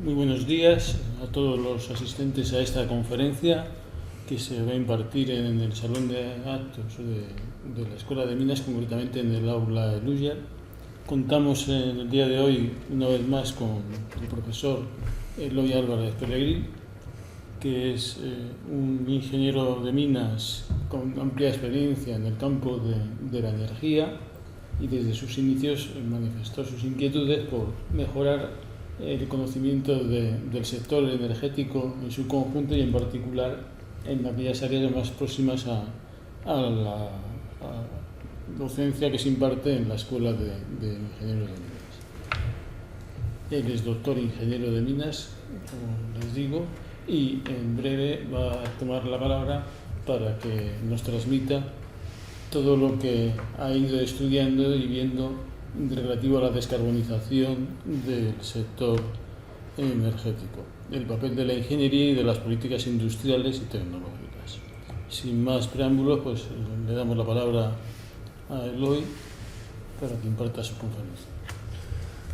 Muy buenos días a todos los asistentes a esta conferencia que se va a impartir en el Salón de Actos de la Escuela de Minas, concretamente en el Aula Eluya. Contamos en el día de hoy, una vez más, con el profesor Eloy Álvarez Pellegrín, que es un ingeniero de minas con amplia experiencia en el campo de la energía, y desde sus inicios manifestó sus inquietudes por mejorar el conocimiento del sector energético en su conjunto y en particular en aquellas áreas más próximas a la docencia que se imparte en la Escuela de Ingenieros de Minas. Él es doctor ingeniero de minas, como les digo, y en breve va a tomar la palabra para que nos transmita todo lo que ha ido estudiando y viendo relativo a la descarbonización del sector energético, el papel de la ingeniería y de las políticas industriales y tecnológicas. Sin más preámbulos, pues le damos la palabra a Eloy para que imparta su conferencia.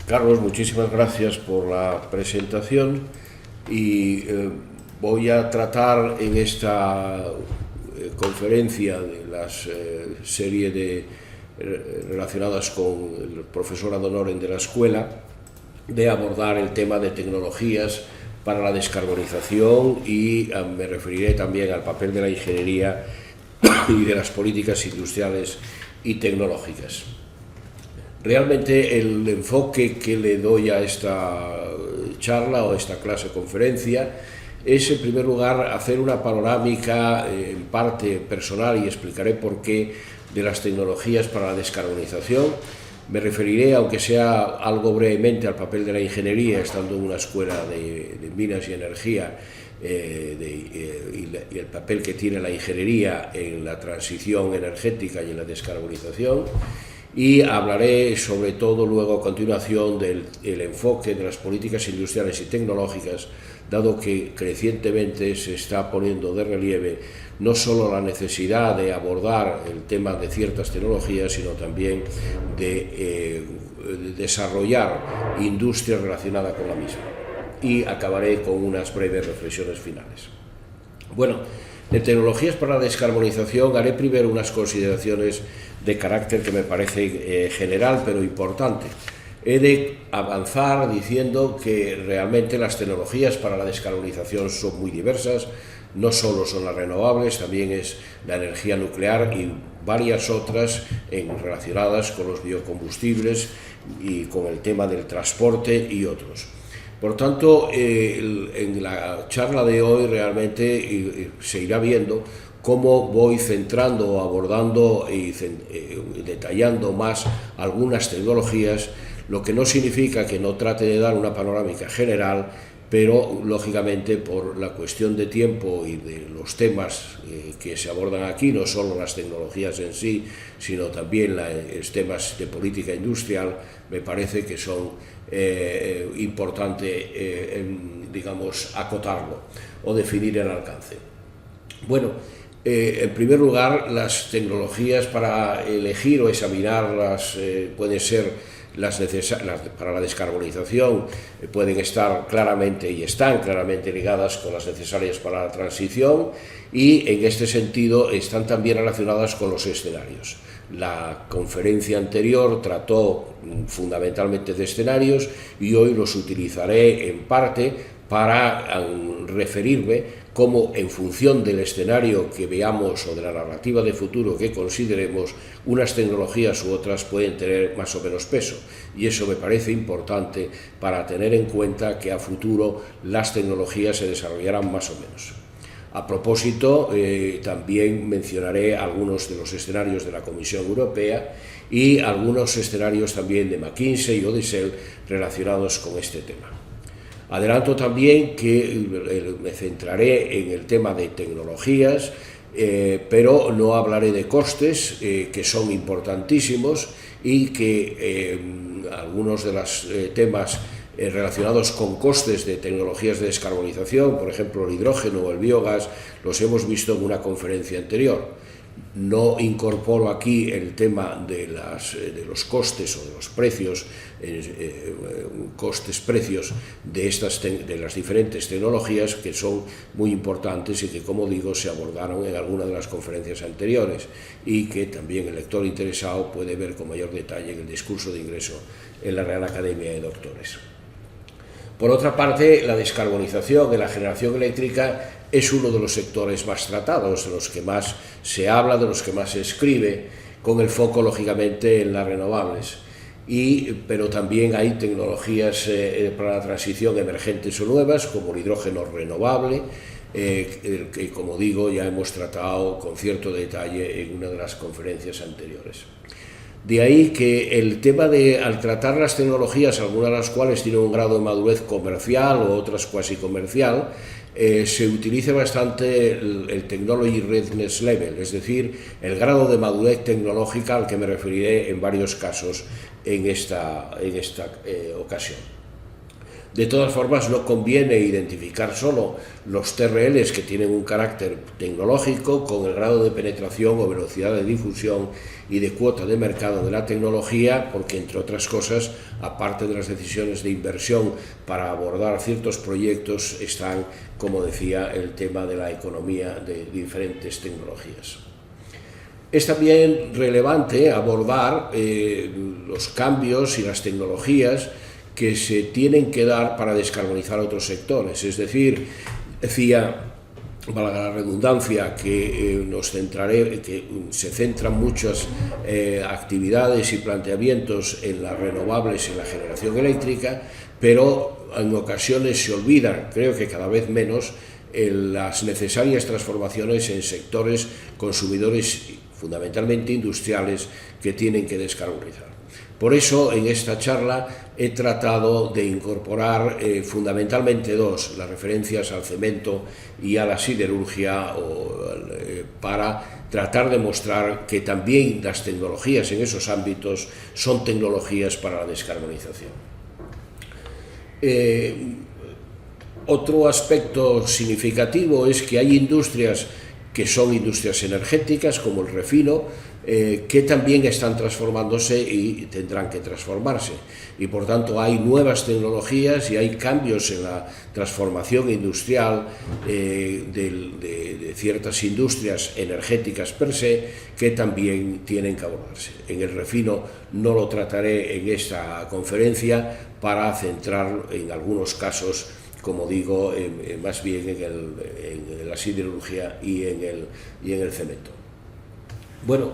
Carlos, muchísimas gracias por la presentación y voy a tratar en esta conferencia de las serie relacionadas con el profesor ad honorem de la escuela, de abordar el tema de tecnologías para la descarbonización y me referiré también al papel de la ingeniería y de las políticas industriales y tecnológicas. Realmente el enfoque que le doy a esta charla o esta conferencia es, en primer lugar, hacer una panorámica en parte personal, y explicaré por qué, de las tecnologías para la descarbonización. Me referiré, aunque sea algo brevemente, al papel de la ingeniería, estando en una escuela de minas y energía, y el papel que tiene la ingeniería en la transición energética y en la descarbonización. Y hablaré sobre todo luego a continuación del enfoque de las políticas industriales y tecnológicas, dado que crecientemente se está poniendo de relieve no solo la necesidad de abordar el tema de ciertas tecnologías, sino también de desarrollar industria relacionada con la misma. Y acabaré con unas breves reflexiones finales. Bueno, de tecnologías para la descarbonización haré primero unas consideraciones de carácter que me parece general pero importante. He de avanzar diciendo que realmente las tecnologías para la descarbonización son muy diversas. No solo son las renovables, también es la energía nuclear y varias otras relacionadas con los biocombustibles y con el tema del transporte y otros. Por tanto, en la charla de hoy realmente se irá viendo cómo voy centrando, abordando y detallando más algunas tecnologías, lo que no significa que no trate de dar una panorámica general, pero lógicamente por la cuestión de tiempo y de los temas que se abordan aquí, no solo las tecnologías en sí, sino también los temas de política industrial, me parece que son importante, digamos, acotarlo o definir el alcance. Bueno, en primer lugar, las tecnologías para elegir o examinarlas pueden ser para la descarbonización, pueden estar claramente y están claramente ligadas con las necesarias para la transición, y en este sentido están también relacionadas con los escenarios. La conferencia anterior trató fundamentalmente de escenarios y hoy los utilizaré en parte para referirme cómo, en función del escenario que veamos o de la narrativa de futuro que consideremos, unas tecnologías u otras pueden tener más o menos peso. Y eso me parece importante para tener en cuenta que a futuro las tecnologías se desarrollarán más o menos. A propósito, también mencionaré algunos de los escenarios de la Comisión Europea y algunos escenarios también de McKinsey y Odysseus relacionados con este tema. Adelanto también que me centraré en el tema de tecnologías, pero no hablaré de costes, que son importantísimos, y que algunos de los temas relacionados con costes de tecnologías de descarbonización, por ejemplo el hidrógeno o el biogás, los hemos visto en una conferencia anterior. No incorporo aquí el tema de los costes o de los precios, costes-precios de las diferentes tecnologías, que son muy importantes y que, como digo, se abordaron en alguna de las conferencias anteriores y que también el lector interesado puede ver con mayor detalle en el discurso de ingreso en la Real Academia de Doctores. Por otra parte, la descarbonización de la generación eléctrica es uno de los sectores más tratados, de los que más se habla, de los que más se escribe, con el foco, lógicamente, en las renovables. Pero también hay tecnologías para la transición emergentes o nuevas, como el hidrógeno renovable, que, como digo, ya hemos tratado con cierto detalle en una de las conferencias anteriores. De ahí que el tema al tratar las tecnologías, algunas de las cuales tienen un grado de madurez comercial o otras cuasi comercial, se utilice bastante el Technology Readiness Level, es decir, el grado de madurez tecnológica al que me referiré en varios casos en esta ocasión. De todas formas, no conviene identificar solo los TRLs que tienen un carácter tecnológico con el grado de penetración o velocidad de difusión y de cuota de mercado de la tecnología, porque, entre otras cosas, aparte de las decisiones de inversión para abordar ciertos proyectos, están, como decía, el tema de la economía de diferentes tecnologías. Es también relevante abordar los cambios y las tecnologías que se tienen que dar para descarbonizar otros sectores, es decir, decía, valga la redundancia, que se centran muchas actividades y planteamientos en las renovables, en la generación eléctrica, pero en ocasiones se olvidan, creo que cada vez menos, las necesarias transformaciones en sectores consumidores fundamentalmente industriales que tienen que descarbonizar. Por eso, en esta charla he tratado de incorporar fundamentalmente las referencias al cemento y a la siderurgia, para tratar de mostrar que también las tecnologías en esos ámbitos son tecnologías para la descarbonización. Otro aspecto significativo es que hay industrias que son industrias energéticas, como el refino, que también están transformándose y tendrán que transformarse. Y por tanto hay nuevas tecnologías y hay cambios en la transformación industrial de ciertas industrias energéticas per se, que también tienen que abordarse. En el refino no lo trataré en esta conferencia, para centrar en algunos casos, como digo, más bien en la siderurgia y en el cemento. Bueno,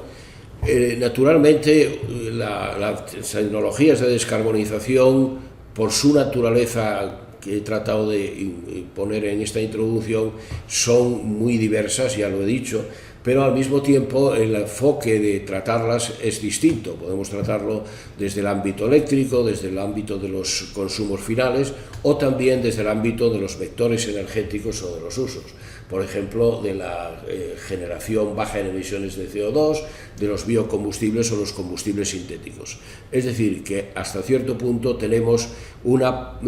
naturalmente las tecnologías de descarbonización, por su naturaleza, que he tratado de poner en esta introducción, son muy diversas, ya lo he dicho, pero al mismo tiempo el enfoque de tratarlas es distinto. Podemos tratarlo desde el ámbito eléctrico, desde el ámbito de los consumos finales, o también desde el ámbito de los vectores energéticos o de los usos. Por ejemplo, de la generación baja en emisiones de CO2, de los biocombustibles o los combustibles sintéticos. Es decir, que hasta cierto punto tenemos una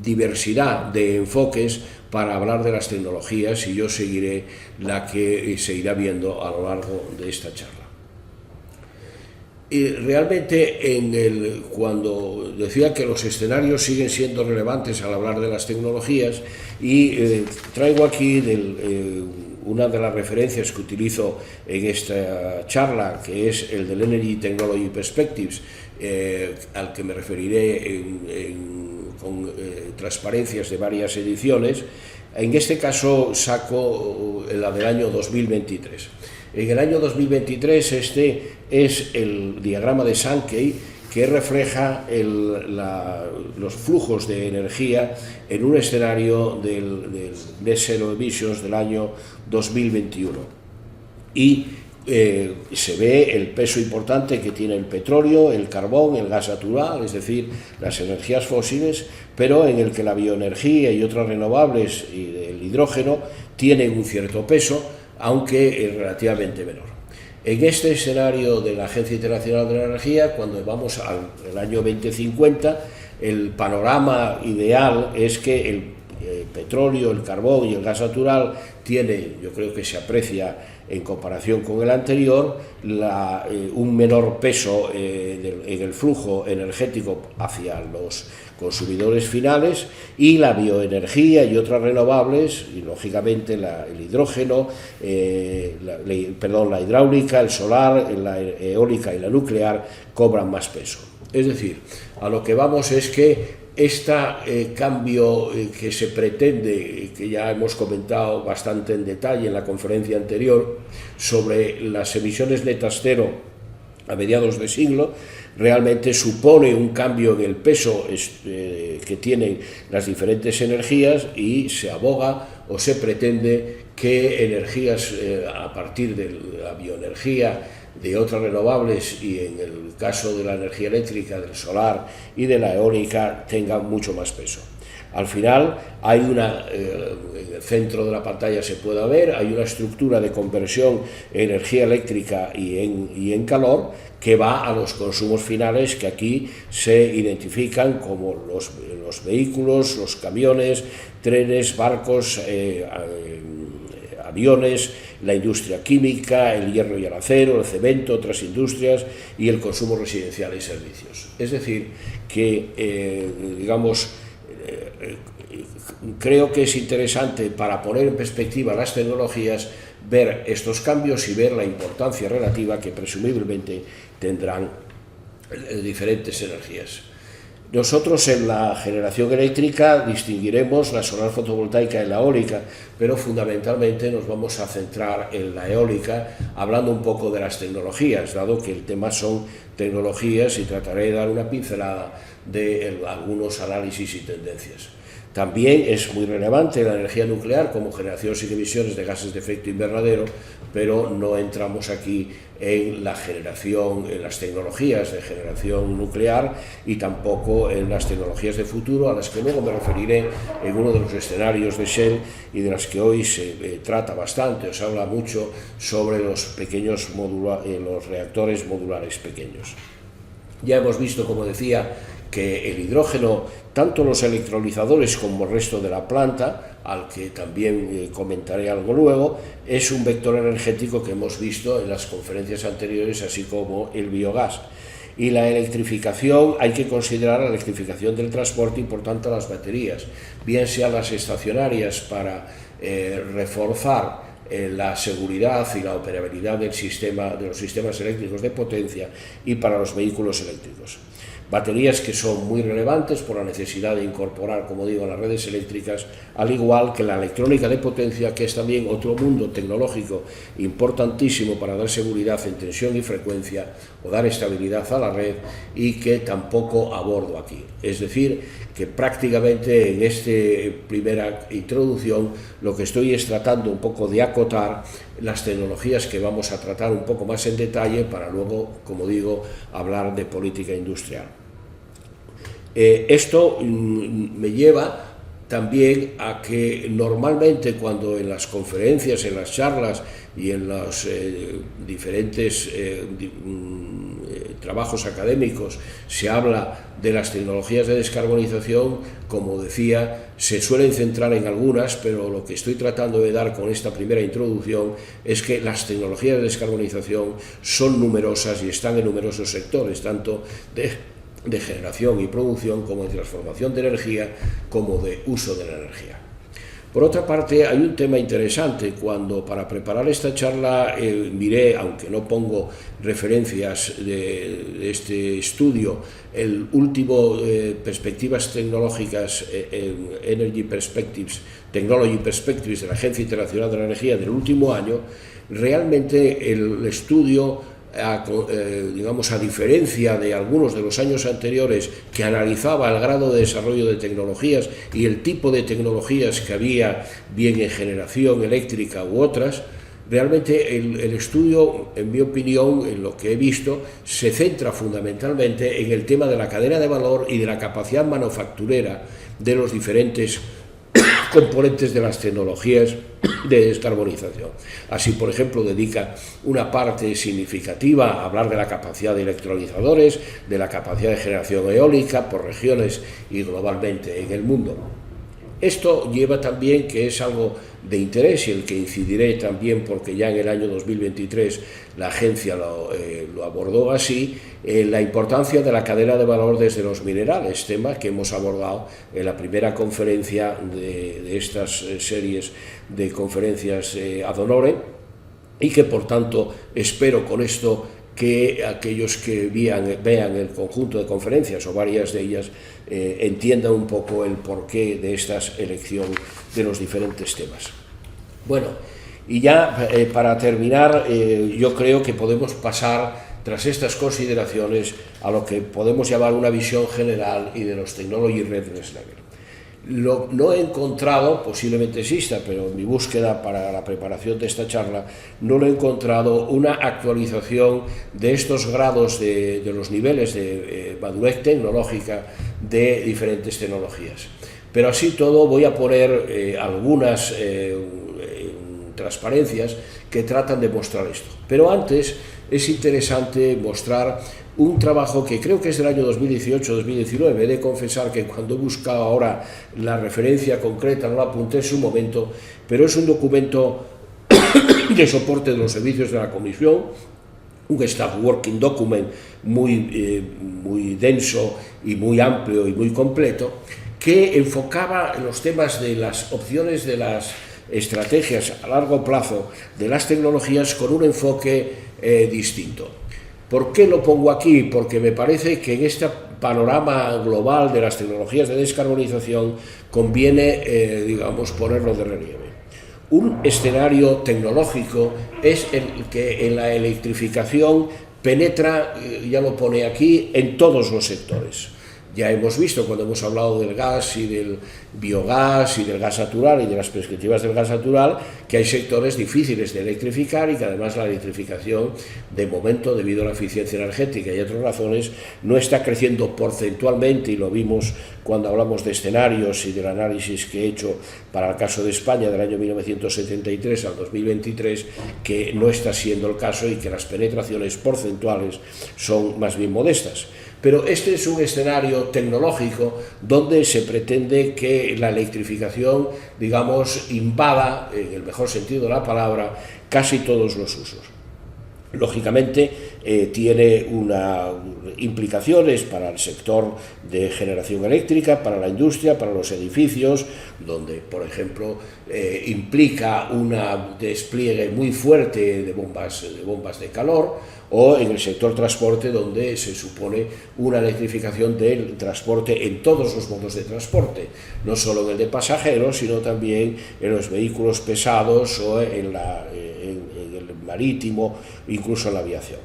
diversidad de enfoques para hablar de las tecnologías, y yo seguiré la que se irá viendo a lo largo de esta charla. Y realmente, cuando decía que los escenarios siguen siendo relevantes al hablar de las tecnologías, y traigo aquí una de las referencias que utilizo en esta charla, que es el del Energy Technology Perspectives, al que me referiré con transparencias de varias ediciones. En este caso saco la del año 2023. En el año 2023 este es el diagrama de Sankey, que refleja los flujos de energía en un escenario del Net Zero Emissions del año 2021. Y se ve el peso importante que tiene el petróleo, el carbón, el gas natural, es decir, las energías fósiles, pero en el que la bioenergía y otras renovables y el hidrógeno tienen un cierto peso, aunque es relativamente menor. En este escenario de la Agencia Internacional de la Energía, cuando vamos al año 2050, el panorama ideal es que el petróleo, el carbón y el gas natural tienen, yo creo que se aprecia en comparación con el anterior, un menor peso en el flujo energético hacia los consumidores finales, y la bioenergía y otras renovables, y lógicamente el hidrógeno, la hidráulica, el solar, la eólica y la nuclear cobran más peso. Es decir, a lo que vamos es que este cambio que se pretende, que ya hemos comentado bastante en detalle en la conferencia anterior, sobre las emisiones netas cero a mediados de siglo, realmente supone un cambio en el peso que tienen las diferentes energías, y se aboga o se pretende que energías a partir de la bioenergía, de otras renovables, y en el caso de la energía eléctrica, del solar y de la eólica, tengan mucho más peso. Al final hay en el centro de la pantalla se puede ver, hay una estructura de conversión en energía eléctrica y en calor, que va a los consumos finales, que aquí se identifican como los vehículos, los camiones, trenes, barcos, aviones, la industria química, el hierro y el acero, el cemento, otras industrias, y el consumo residencial y servicios. Es decir, que creo que es interesante, para poner en perspectiva las tecnologías, ver estos cambios y ver la importancia relativa que presumiblemente tendrán diferentes energías. Nosotros en la generación eléctrica distinguiremos la solar fotovoltaica y la eólica, pero fundamentalmente nos vamos a centrar en la eólica, hablando un poco de las tecnologías, dado que el tema son tecnologías, y trataré de dar una pincelada de algunos análisis y tendencias. También es muy relevante la energía nuclear como generación sin emisiones de gases de efecto invernadero, pero no entramos aquí en la generación, en las tecnologías de generación nuclear, y tampoco en las tecnologías de futuro, a las que luego me referiré en uno de los escenarios de Shell, y de las que hoy se trata bastante, o se habla mucho sobre los los reactores modulares pequeños. Ya hemos visto, como decía, que el hidrógeno, tanto los electrolizadores como el resto de la planta, al que también comentaré algo luego, es un vector energético que hemos visto en las conferencias anteriores, así como el biogás. Y la electrificación, hay que considerar la electrificación del transporte y por tanto las baterías, bien sean las estacionarias para reforzar la seguridad y la operabilidad de los sistemas eléctricos de potencia, y para los vehículos eléctricos. Baterías que son muy relevantes por la necesidad de incorporar, como digo, las redes eléctricas, al igual que la electrónica de potencia, que es también otro mundo tecnológico importantísimo para dar seguridad en tensión y frecuencia, o dar estabilidad a la red, y que tampoco abordo aquí. Es decir, que prácticamente en esta primera introducción lo que estoy es tratando un poco de acotar las tecnologías que vamos a tratar un poco más en detalle, para luego, como digo, hablar de política industrial. Esto me lleva también a que normalmente, cuando en las conferencias, en las charlas y en los diferentes trabajos académicos se habla de las tecnologías de descarbonización, como decía, se suelen centrar en algunas, pero lo que estoy tratando de dar con esta primera introducción es que las tecnologías de descarbonización son numerosas y están en numerosos sectores, tanto de generación y producción, como de transformación de energía, como de uso de la energía. Por otra parte, hay un tema interesante. Cuando, para preparar esta charla, miré, aunque no pongo referencias de este estudio, el último Perspectivas Tecnológicas, Technology Perspectives de la Agencia Internacional de la Energía del último año, realmente el estudio, digamos, a diferencia de algunos de los años anteriores, que analizaba el grado de desarrollo de tecnologías y el tipo de tecnologías que había, bien en generación eléctrica u otras, realmente el estudio, en mi opinión, en lo que he visto, se centra fundamentalmente en el tema de la cadena de valor y de la capacidad manufacturera de los diferentes componentes de las tecnologías de descarbonización. Así, por ejemplo, dedica una parte significativa a hablar de la capacidad de electrolizadores, de la capacidad de generación eólica por regiones y globalmente en el mundo. Esto lleva también, que es algo de interés y el que incidiré también porque ya en el año 2023 la agencia lo abordó así, la importancia de la cadena de valor desde los minerales, tema que hemos abordado en la primera conferencia de estas series de conferencias ad honorem, y que por tanto espero con esto que aquellos que vean el conjunto de conferencias o varias de ellas entiendan un poco el porqué de esta elección de los diferentes temas. Bueno, y ya para terminar, yo creo que podemos pasar, tras estas consideraciones, a lo que podemos llamar una visión general y de los Technology Readiness Level. No he encontrado, posiblemente exista, pero en mi búsqueda para la preparación de esta charla no lo he encontrado, una actualización de estos grados de los niveles de madurez tecnológica de diferentes tecnologías. Pero así todo voy a poner algunas transparencias que tratan de mostrar esto. Pero antes es interesante mostrar un trabajo que creo que es del año 2018-2019, he de confesar que cuando he buscado ahora la referencia concreta no la apunté en su momento, pero es un documento de soporte de los servicios de la Comisión, un staff working document muy denso y muy amplio y muy completo, que enfocaba los temas de las opciones de las estrategias a largo plazo de las tecnologías con un enfoque distinto. ¿Por qué lo pongo aquí? Porque me parece que en este panorama global de las tecnologías de descarbonización conviene, digamos, ponerlo de relieve. Un escenario tecnológico es el que en la electrificación penetra, ya lo pone aquí, en todos los sectores. Ya hemos visto cuando hemos hablado del gas y del biogás y del gas natural y de las perspectivas del gas natural que hay sectores difíciles de electrificar y que además la electrificación de momento, debido a la eficiencia energética y otras razones, no está creciendo porcentualmente, y lo vimos cuando hablamos de escenarios y del análisis que he hecho para el caso de España del año 1973 al 2023, que no está siendo el caso y que las penetraciones porcentuales son más bien modestas. Pero este es un escenario tecnológico donde se pretende que la electrificación, digamos, invada, en el mejor sentido de la palabra, casi todos los usos. Lógicamente tiene implicaciones para el sector de generación eléctrica, para la industria, para los edificios, donde, por ejemplo, implica un despliegue muy fuerte de bombas de calor, o en el sector transporte, donde se supone una electrificación del transporte en todos los modos de transporte, no solo en el de pasajeros, sino también en los vehículos pesados o en el marítimo, incluso en la aviación.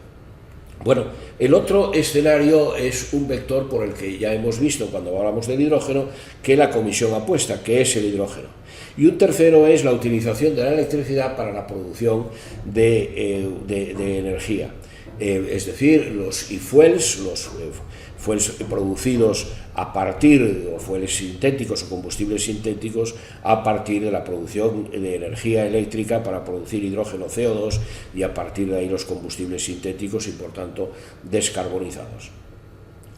Bueno, el otro escenario es un vector por el que ya hemos visto cuando hablamos del hidrógeno, que la Comisión apuesta, que es el hidrógeno. Y un tercero es la utilización de la electricidad para la producción de energía. Es decir, los e-fuels, los fuels producidos a partir, o fuels sintéticos o combustibles sintéticos, a partir de la producción de energía eléctrica para producir hidrógeno, CO2, y a partir de ahí los combustibles sintéticos y por tanto descarbonizados.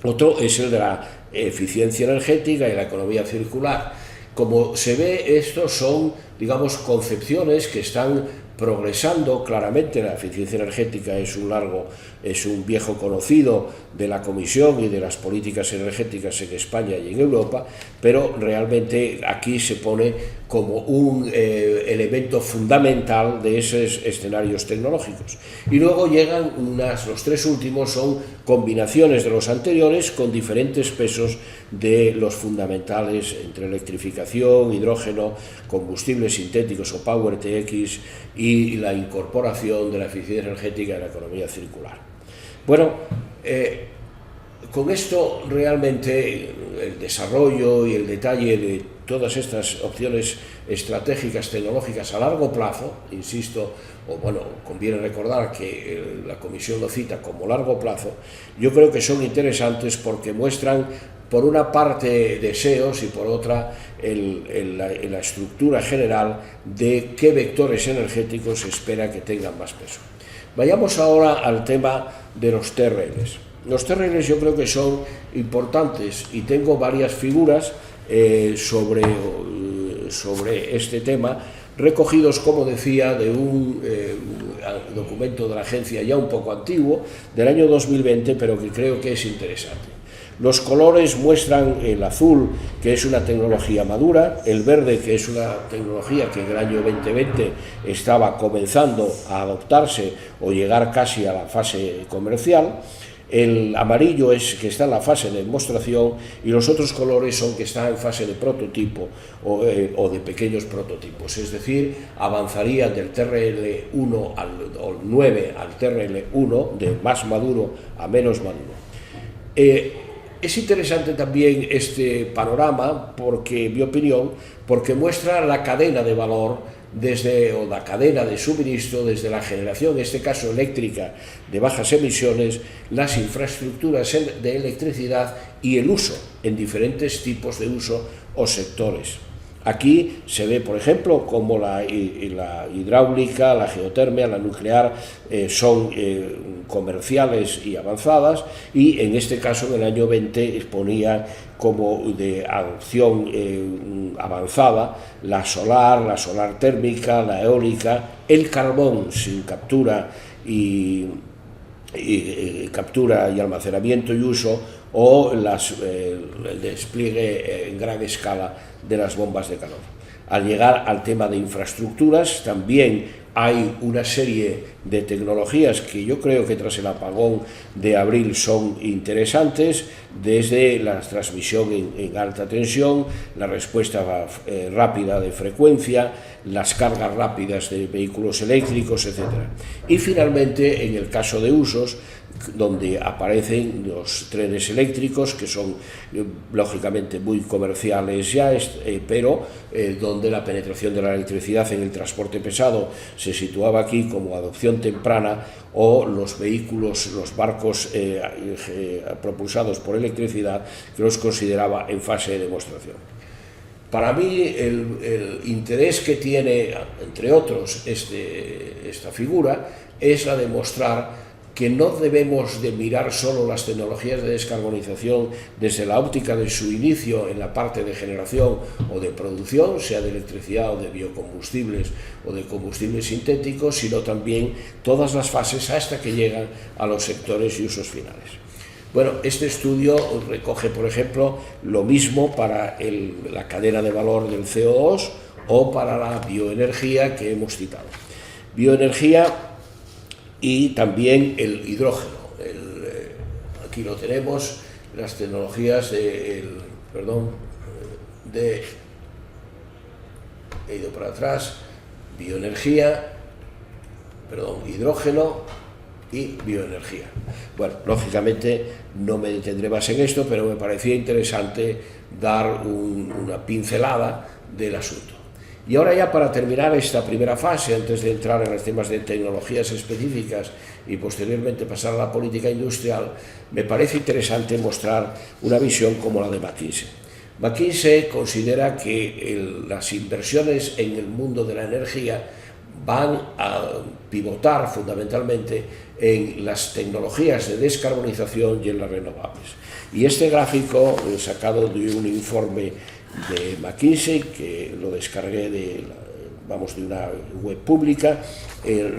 Otro es el de la eficiencia energética y la economía circular. Como se ve, estos son, digamos, concepciones que están progresando claramente. La eficiencia energética es un viejo conocido de la Comisión y de las políticas energéticas en España y en Europa, pero realmente aquí se pone como un elemento fundamental de esos escenarios tecnológicos. Y luego llegan los tres últimos, son combinaciones de los anteriores con diferentes pesos de los fundamentales entre electrificación, hidrógeno, combustibles sintéticos o Power TX y la incorporación de la eficiencia energética en la economía circular. Bueno, con esto realmente el desarrollo y el detalle de todas estas opciones estratégicas tecnológicas a largo plazo, insisto, conviene recordar que la Comisión lo cita como largo plazo, yo creo que son interesantes porque muestran por una parte deseos y por otra la estructura general de qué vectores energéticos se espera que tengan más peso. Vayamos ahora al tema de los TRLs. Los TRLs yo creo que son importantes y tengo varias figuras sobre sobre este tema, recogidos, como decía, de un documento de la agencia ya un poco antiguo, del año 2020, pero que creo que es interesante. Los colores muestran el azul, que es una tecnología madura, el verde, que es una tecnología que en el año 2020 estaba comenzando a adoptarse o llegar casi a la fase comercial. El amarillo es que está en la fase de demostración y los otros colores son que están en fase de prototipo o de pequeños prototipos, es decir, avanzarían del TRL1 al 9 al TRL1, de más maduro a menos maduro. Es interesante también este panorama, porque, en mi opinión, porque muestra la cadena de valor o la cadena de suministro desde la generación, en este caso eléctrica, de bajas emisiones, las infraestructuras de electricidad y el uso en diferentes tipos de uso o sectores. Aquí se ve, por ejemplo, cómo la hidráulica, la geotermia, la nuclear son comerciales y avanzadas, y en este caso en el año 20 exponía como de adopción avanzada la solar térmica, la eólica, el carbón sin captura y almacenamiento y uso, o el despliegue en gran escala de las bombas de calor. Al llegar al tema de infraestructuras, también hay una serie de tecnologías que yo creo que tras el apagón de abril son interesantes, desde la transmisión en alta tensión, la respuesta rápida de frecuencia, las cargas rápidas de vehículos eléctricos, etc. Y finalmente, en el caso de usos, donde aparecen los trenes eléctricos, que son lógicamente muy comerciales ya, pero donde la penetración de la electricidad en el transporte pesado se situaba aquí como adopción temprana, o los vehículos, los barcos propulsados por electricidad, que los consideraba en fase de demostración. Para mí el interés que tiene, entre otros, esta figura, es la de mostrar que no debemos de mirar solo las tecnologías de descarbonización desde la óptica de su inicio en la parte de generación o de producción, sea de electricidad o de biocombustibles o de combustibles sintéticos, sino también todas las fases hasta que llegan a los sectores y usos finales. Bueno, este estudio recoge, por ejemplo, lo mismo para la cadena de valor del CO2 o para la bioenergía que hemos citado. Bioenergía y también el hidrógeno. Aquí lo tenemos, las tecnologías he ido para atrás, hidrógeno y bioenergía. Bueno, lógicamente no me detendré más en esto, pero me parecía interesante dar una pincelada del asunto. Y ahora, ya para terminar esta primera fase, antes de entrar en los temas de tecnologías específicas y posteriormente pasar a la política industrial, me parece interesante mostrar una visión como la de McKinsey. McKinsey considera que las inversiones en el mundo de la energía van a pivotar fundamentalmente en las tecnologías de descarbonización y en las renovables. Y este gráfico, sacado de un informe de McKinsey, que lo descargué de una web pública,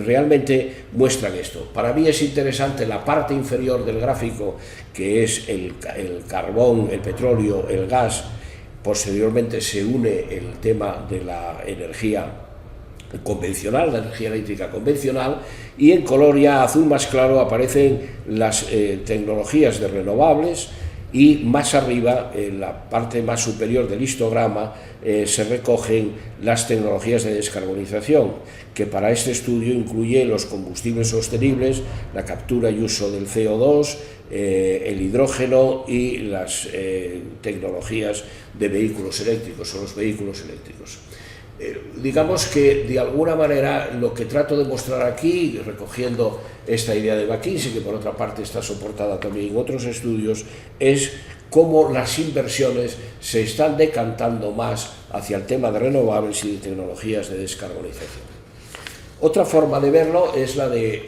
realmente muestran esto. Para mí es interesante la parte inferior del gráfico, que es el carbón, el petróleo, el gas. Posteriormente se une el tema de la energía convencional, la energía eléctrica convencional, y en color ya azul más claro aparecen las tecnologías de renovables, y más arriba, en la parte más superior del histograma, se recogen las tecnologías de descarbonización, que para este estudio incluye los combustibles sostenibles, la captura y uso del CO2, el hidrógeno y las tecnologías de vehículos eléctricos o los vehículos eléctricos. Digamos que de alguna manera lo que trato de mostrar aquí, recogiendo esta idea de McKinsey, que por otra parte está soportada también en otros estudios, es cómo las inversiones se están decantando más hacia el tema de renovables y de tecnologías de descarbonización. Otra forma de verlo es la de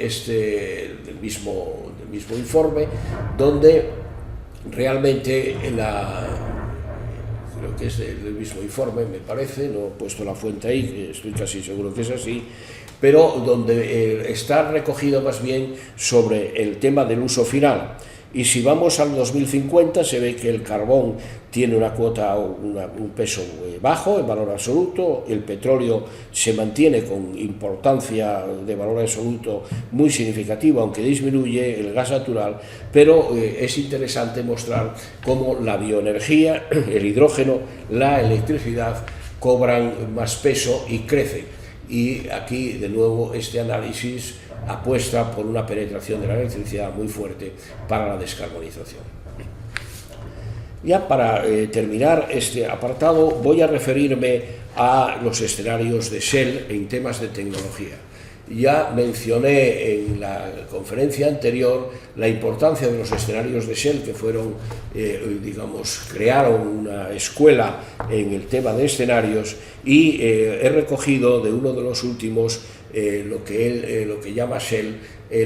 del mismo informe, donde realmente creo que es del mismo informe, me parece, no he puesto la fuente ahí, que estoy casi seguro que es así, pero donde está recogido más bien sobre el tema del uso final. Y si vamos al 2050 se ve que el carbón tiene una cuota, un peso bajo en valor absoluto, el petróleo se mantiene con importancia de valor absoluto muy significativa, aunque disminuye el gas natural, pero es interesante mostrar cómo la bioenergía, el hidrógeno, la electricidad cobran más peso y crecen. Y aquí de nuevo este análisis apuesta por una penetración de la electricidad muy fuerte para la descarbonización. Ya para terminar este apartado voy a referirme a los escenarios de Shell en temas de tecnología. Ya mencioné en la conferencia anterior la importancia de los escenarios de Shell, que fueron, crearon una escuela en el tema de escenarios, y he recogido de uno de los últimos lo que llama Shell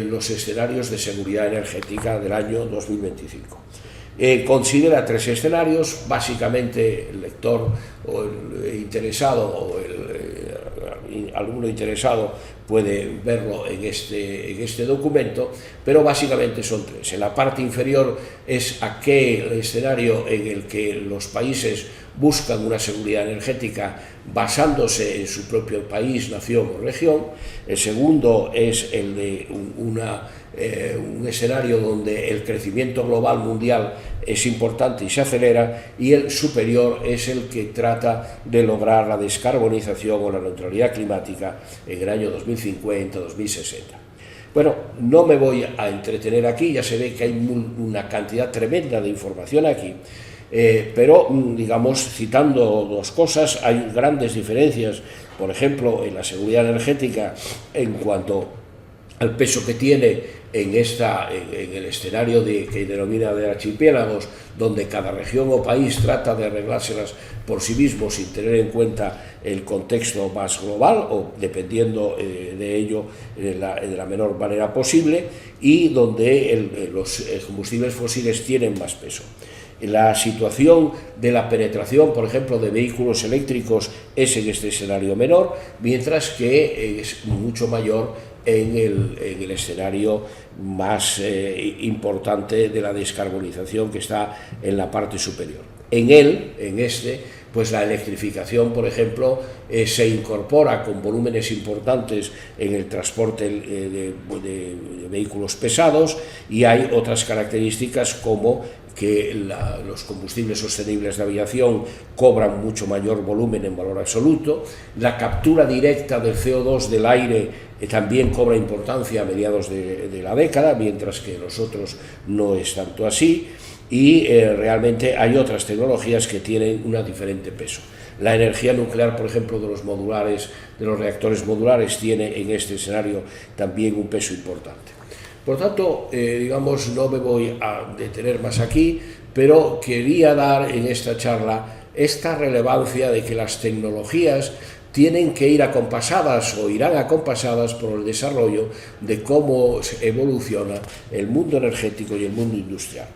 los escenarios de seguridad energética del año 2025. Considera 3 escenarios, básicamente el lector o el interesado o alguno interesado puede verlo en este documento, pero básicamente son 3. En la parte inferior es aquel escenario en el que los países buscan una seguridad energética basándose en su propio país, nación o región. El segundo es el de un escenario donde el crecimiento global mundial es importante y se acelera, y el superior es el que trata de lograr la descarbonización o la neutralidad climática en el año 2050-2060. Bueno, no me voy a entretener aquí, ya se ve que hay una cantidad tremenda de información aquí, pero digamos, citando 2 cosas, hay grandes diferencias, por ejemplo, en la seguridad energética en cuanto al peso que tiene en el escenario que denomina de archipiélagos, donde cada región o país trata de arreglárselas por sí mismo sin tener en cuenta el contexto más global o dependiendo de ello de la menor manera posible, y donde los combustibles fósiles tienen más peso. La situación de la penetración, por ejemplo, de vehículos eléctricos es en este escenario menor, mientras que es mucho mayor en el escenario más importante de la descarbonización, que está en la parte superior. Pues la electrificación, por ejemplo, se incorpora con volúmenes importantes en el transporte de vehículos pesados, y hay otras características como que los combustibles sostenibles de aviación cobran mucho mayor volumen en valor absoluto, la captura directa del CO2 del aire también cobra importancia a mediados de la década, mientras que los otros no es tanto así, y realmente hay otras tecnologías que tienen un diferente peso. La energía nuclear, por ejemplo, de los reactores modulares, tiene en este escenario también un peso importante. Por tanto, no me voy a detener más aquí, pero quería dar en esta charla esta relevancia de que las tecnologías tienen que ir acompasadas o irán acompasadas por el desarrollo de cómo evoluciona el mundo energético y el mundo industrial.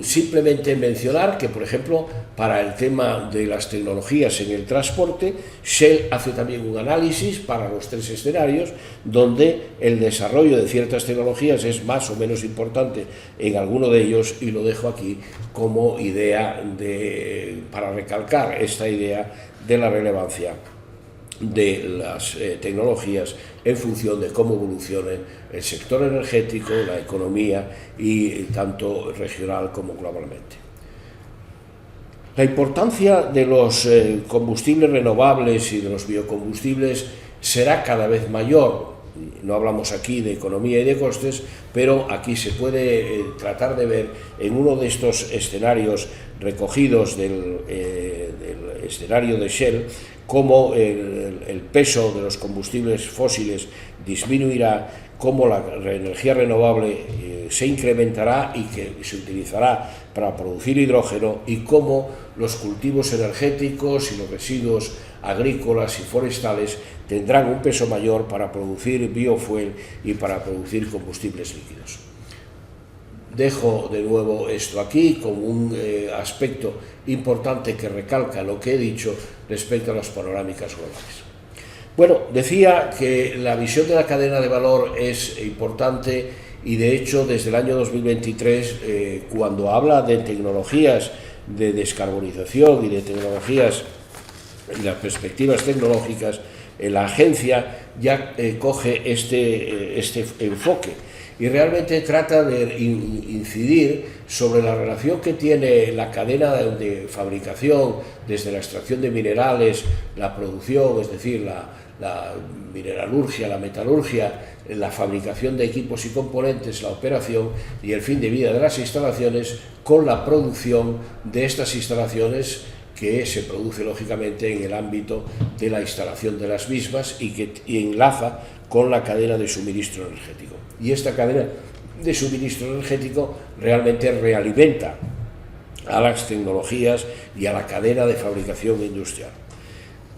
Simplemente mencionar que, por ejemplo, para el tema de las tecnologías en el transporte, Shell hace también un análisis para los 3 escenarios, donde el desarrollo de ciertas tecnologías es más o menos importante en alguno de ellos, y lo dejo aquí como idea para recalcar esta idea de la relevancia de las tecnologías en función de cómo evolucione el sector energético, la economía, y tanto regional como globalmente. La importancia de los combustibles renovables y de los biocombustibles será cada vez mayor. No hablamos aquí de economía y de costes, pero aquí se puede tratar de ver en uno de estos escenarios recogidos del escenario de Shell cómo el peso de los combustibles fósiles disminuirá, cómo la energía renovable se incrementará y que se utilizará para producir hidrógeno, y cómo los cultivos energéticos y los residuos agrícolas y forestales tendrán un peso mayor para producir biofuel y para producir combustibles líquidos. dejo de nuevo esto aquí como un aspecto importante que recalca lo que he dicho respecto a las panorámicas globales. Bueno, decía que la visión de la cadena de valor es importante y de hecho desde el año 2023, cuando habla de tecnologías de descarbonización y de tecnologías y las perspectivas tecnológicas, la agencia ya coge este enfoque y realmente trata de incidir sobre la relación que tiene la cadena de fabricación, desde la extracción de minerales, la producción, es decir, la mineralurgia, la metalurgia, la fabricación de equipos y componentes, la operación y el fin de vida de las instalaciones, con la producción de estas instalaciones que se produce lógicamente en el ámbito de la instalación de las mismas y que enlaza con la cadena de suministro energético. Y esta cadena de suministro energético realmente realimenta a las tecnologías y a la cadena de fabricación industrial.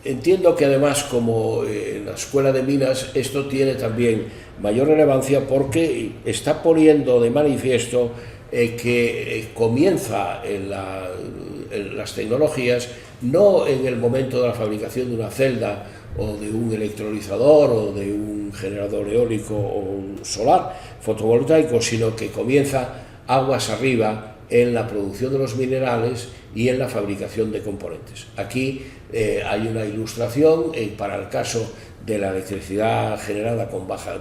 Entiendo que además, como en la Escuela de Minas, esto tiene también mayor relevancia porque está poniendo de manifiesto que comienza en las tecnologías no en el momento de la fabricación de una celda o de un electrolizador o de un generador eólico o solar fotovoltaico, sino que comienza aguas arriba en la producción de los minerales y en la fabricación de componentes. Aquí hay una ilustración para el caso de la electricidad generada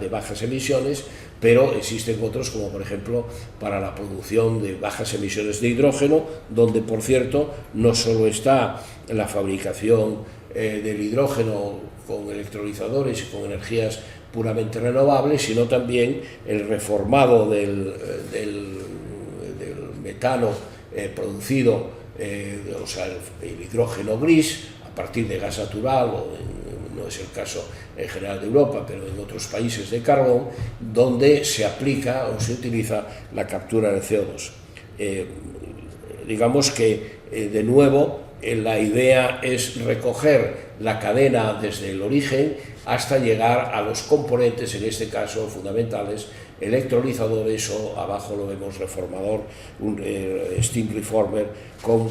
de bajas emisiones, pero existen otros, como por ejemplo para la producción de bajas emisiones de hidrógeno, donde por cierto no solo está la fabricación del hidrógeno con electrolizadores y con energías puramente renovables, sino también el reformado del metano producido, o sea, el hidrógeno gris, a partir de gas natural, no es el caso en general de Europa, pero en otros países de carbón, donde se aplica o se utiliza la captura de CO2. Digamos que, de nuevo, la idea es recoger la cadena desde el origen hasta llegar a los componentes, en este caso fundamentales, electrolizadores o abajo lo vemos reformador, un steam reformer con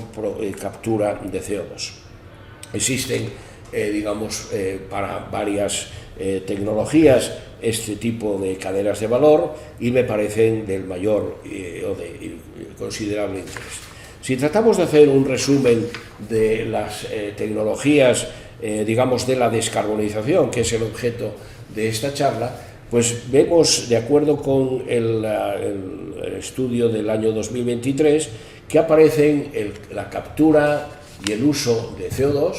captura de CO2. Existen, digamos, para varias tecnologías este tipo de cadenas de valor y me parecen del mayor o de considerable interés. Si tratamos de hacer un resumen de las tecnologías, digamos, de la descarbonización, que es el objeto de esta charla, pues vemos, de acuerdo con el estudio del año 2023, que aparecen la captura y el uso de CO2,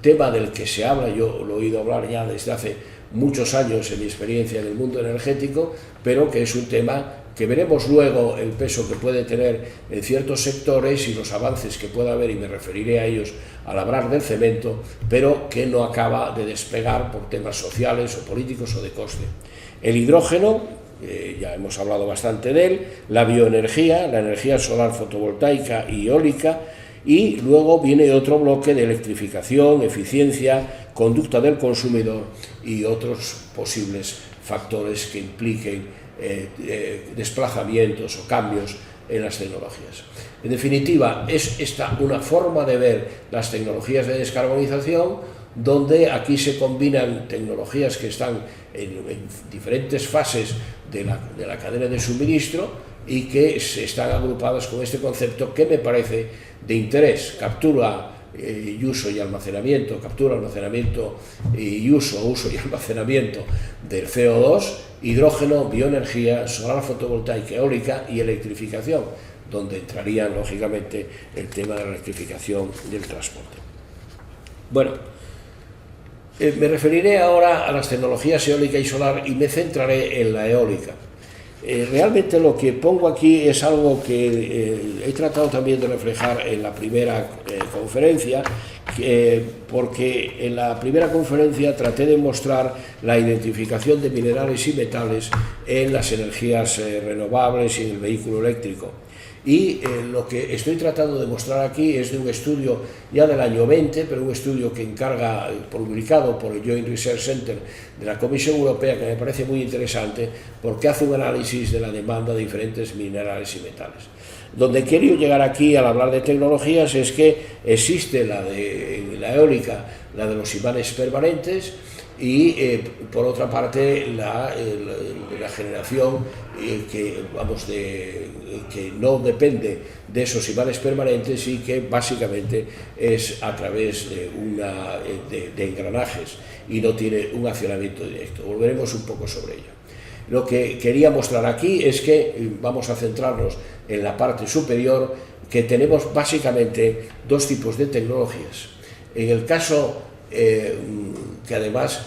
tema del que se habla, yo lo he oído hablar ya desde hace muchos años en mi experiencia en el mundo energético, pero que es un tema que veremos luego el peso que puede tener en ciertos sectores y los avances que pueda haber, y me referiré a ellos al hablar del cemento, pero que no acaba de despegar por temas sociales o políticos o de coste. El hidrógeno, ya hemos hablado bastante de él, la bioenergía, la energía solar fotovoltaica y eólica, y luego viene otro bloque de electrificación, eficiencia, conducta del consumidor y otros posibles factores que impliquen desplazamientos o cambios en las tecnologías. En definitiva, es esta una forma de ver las tecnologías de descarbonización, donde aquí se combinan tecnologías que están en diferentes fases de la cadena de suministro y que se están agrupadas con este concepto que me parece de interés: captura y uso y almacenamiento, captura, almacenamiento y uso y almacenamiento del CO2, hidrógeno, bioenergía, solar fotovoltaica, eólica y electrificación, donde entraría lógicamente el tema de la electrificación del transporte. Bueno, me referiré ahora a las tecnologías eólica y solar y me centraré en la eólica. Realmente lo que pongo aquí es algo que he tratado también de reflejar en la primera conferencia, porque en la primera conferencia traté de mostrar la identificación de minerales y metales en las energías renovables y en el vehículo eléctrico. Y lo que estoy tratando de mostrar aquí es de un estudio ya del año 20, pero un estudio que encarga, publicado por el Joint Research Center de la Comisión Europea, que me parece muy interesante porque hace un análisis de la demanda de diferentes minerales y metales. Donde quiero llegar aquí al hablar de tecnologías es que existe la eólica, la de los imanes permanentes, y por otra parte la generación que no depende de esos imanes permanentes y que básicamente es a través de engranajes y no tiene un accionamiento directo. Volveremos un poco sobre ello. Lo que quería mostrar aquí es que vamos a centrarnos en la parte superior, que tenemos básicamente dos tipos de tecnologías. En el caso que además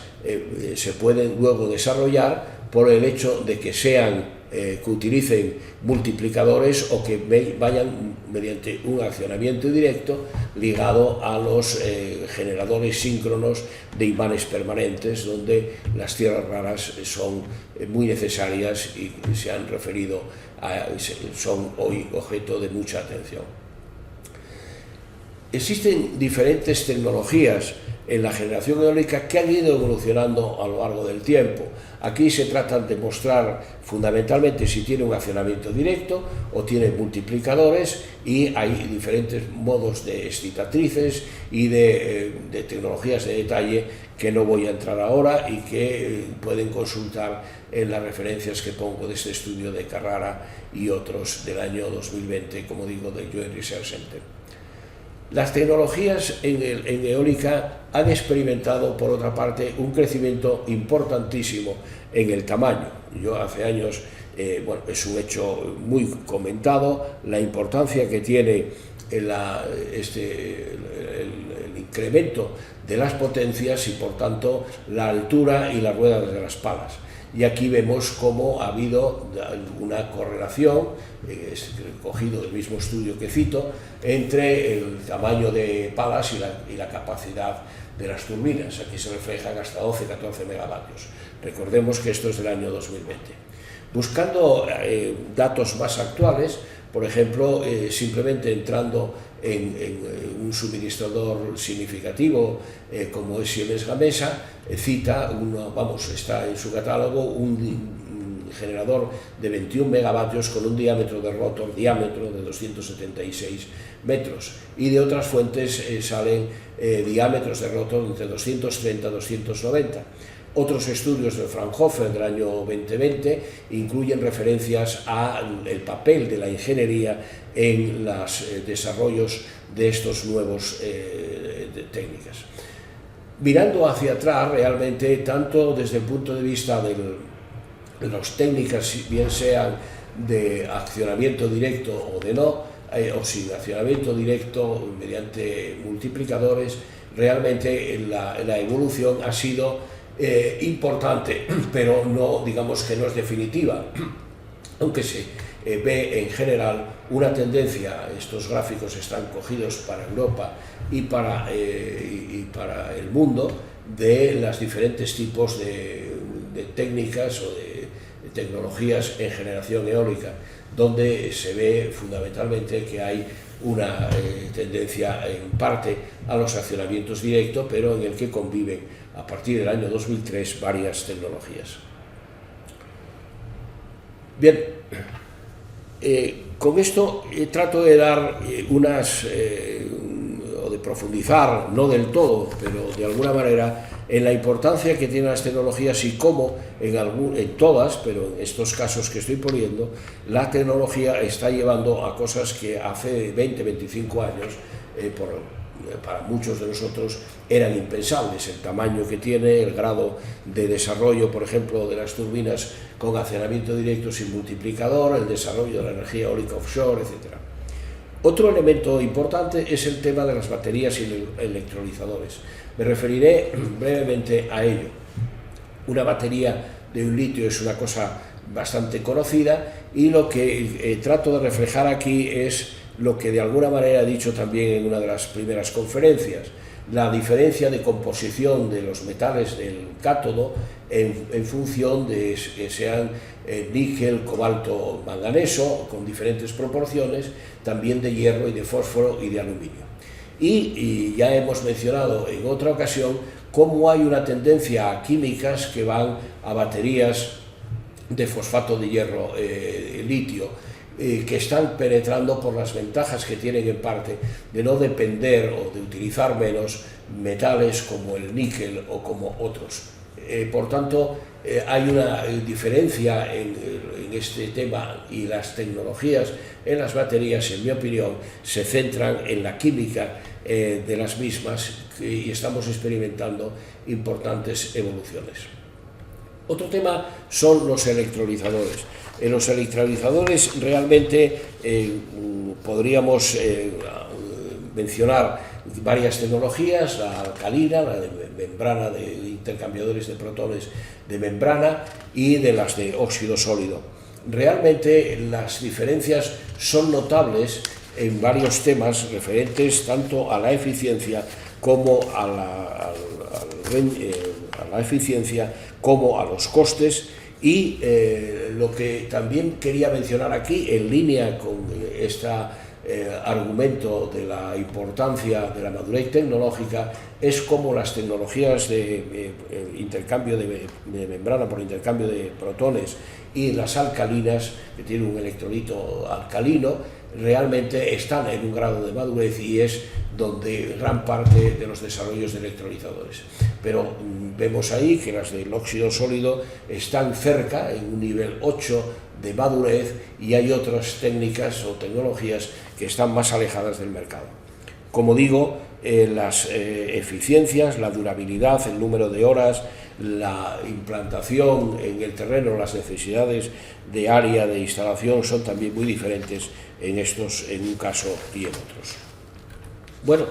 se pueden luego desarrollar por el hecho de que que utilicen multiplicadores o que vayan mediante un accionamiento directo ligado a los generadores síncronos de imanes permanentes, donde las tierras raras son muy necesarias y se han referido son hoy objeto de mucha atención. Existen diferentes tecnologías en la generación eólica que han ido evolucionando a lo largo del tiempo. Aquí se trata de mostrar fundamentalmente si tiene un accionamiento directo o tiene multiplicadores, y hay diferentes modos de excitatrices y de tecnologías de detalle que no voy a entrar ahora y que pueden consultar en las referencias que pongo de este estudio de Carrara y otros del año 2020, como digo, del Joint Research Center. Las tecnologías en eólica han experimentado, por otra parte, un crecimiento importantísimo en el tamaño. Yo hace años, es un hecho muy comentado, la importancia que tiene el incremento de las potencias y, por tanto, la altura y las ruedas de las palas. Y aquí vemos cómo ha habido una correlación, cogido del mismo estudio que cito, entre el tamaño de palas y la capacidad de las turbinas. Aquí se reflejan hasta 12-14 megavatios. Recordemos que esto es del año 2020. Buscando datos más actuales, por ejemplo, simplemente entrando en un suministrador significativo como es Siemens Gamesa, cita, está en su catálogo un generador de 21 megavatios con un diámetro de rotor de 276 metros, y de otras fuentes salen diámetros de rotor entre 230 y 290. Otros estudios de Fraunhofer del año 2020 incluyen referencias al papel de la ingeniería en los desarrollos de estos nuevos técnicas. Mirando hacia atrás, realmente, tanto desde el punto de vista de las técnicas, bien sean de accionamiento directo o de no, o sin accionamiento directo mediante multiplicadores, realmente la evolución ha sido importante, pero no, digamos que no es definitiva, aunque se ve en general una tendencia. Estos gráficos están cogidos para Europa y para el mundo, de los diferentes tipos de técnicas o de tecnologías en generación eólica, donde se ve fundamentalmente que hay una tendencia en parte a los accionamientos directos, pero en el que conviven a partir del año 2003 varias tecnologías. Bien, con esto trato de dar o de profundizar, no del todo, pero de alguna manera, en la importancia que tienen las tecnologías y cómo en todas, pero en estos casos que estoy poniendo, la tecnología está llevando a cosas que hace 20-25 años, para muchos de nosotros, eran impensables. El tamaño que tiene, el grado de desarrollo, por ejemplo, de las turbinas con accionamiento directo sin multiplicador, el desarrollo de la energía eólica offshore, etc. Otro elemento importante es el tema de las baterías y electrolizadores. Me referiré brevemente a ello. Una batería de un litio es una cosa bastante conocida, y lo que trato de reflejar aquí es lo que de alguna manera he dicho también en una de las primeras conferencias. la diferencia de composición de los metales del cátodo en función de que sean níquel, cobalto, manganeso, con diferentes proporciones, también de hierro y de fósforo y de aluminio. Y ya hemos mencionado en otra ocasión cómo hay una tendencia a químicas que van a baterías de fosfato de hierro, litio, que están penetrando por las ventajas que tienen en parte de no depender o de utilizar menos metales como el níquel o como otros. Por tanto, hay una diferencia en este tema, y las tecnologías en las baterías, en mi opinión, se centran en la química de las mismas, y estamos experimentando importantes evoluciones. Otro tema son los electrolizadores. En los electrolizadores realmente podríamos mencionar varias tecnologías: la alcalina, la de membrana, de intercambiadores de protones de membrana, y de las de óxido sólido. Realmente las diferencias son notables en varios temas referentes tanto a la eficiencia como a la eficiencia como a los costes. Y lo que también quería mencionar aquí, en línea con este argumento de la importancia de la madurez tecnológica, es cómo las tecnologías de intercambio de membrana por intercambio de protones y las alcalinas, que tienen un electrolito alcalino, realmente están en un grado de madurez, y es donde gran parte de los desarrollos de electrolizadores. Pero vemos ahí que las del óxido sólido están cerca, en un nivel 8 de madurez, y hay otras técnicas o tecnologías que están más alejadas del mercado. Como digo, las eficiencias, la durabilidad, el número de horas, la implantación en el terreno, las necesidades de área de instalación son también muy diferentes en un caso y en otros. Bueno,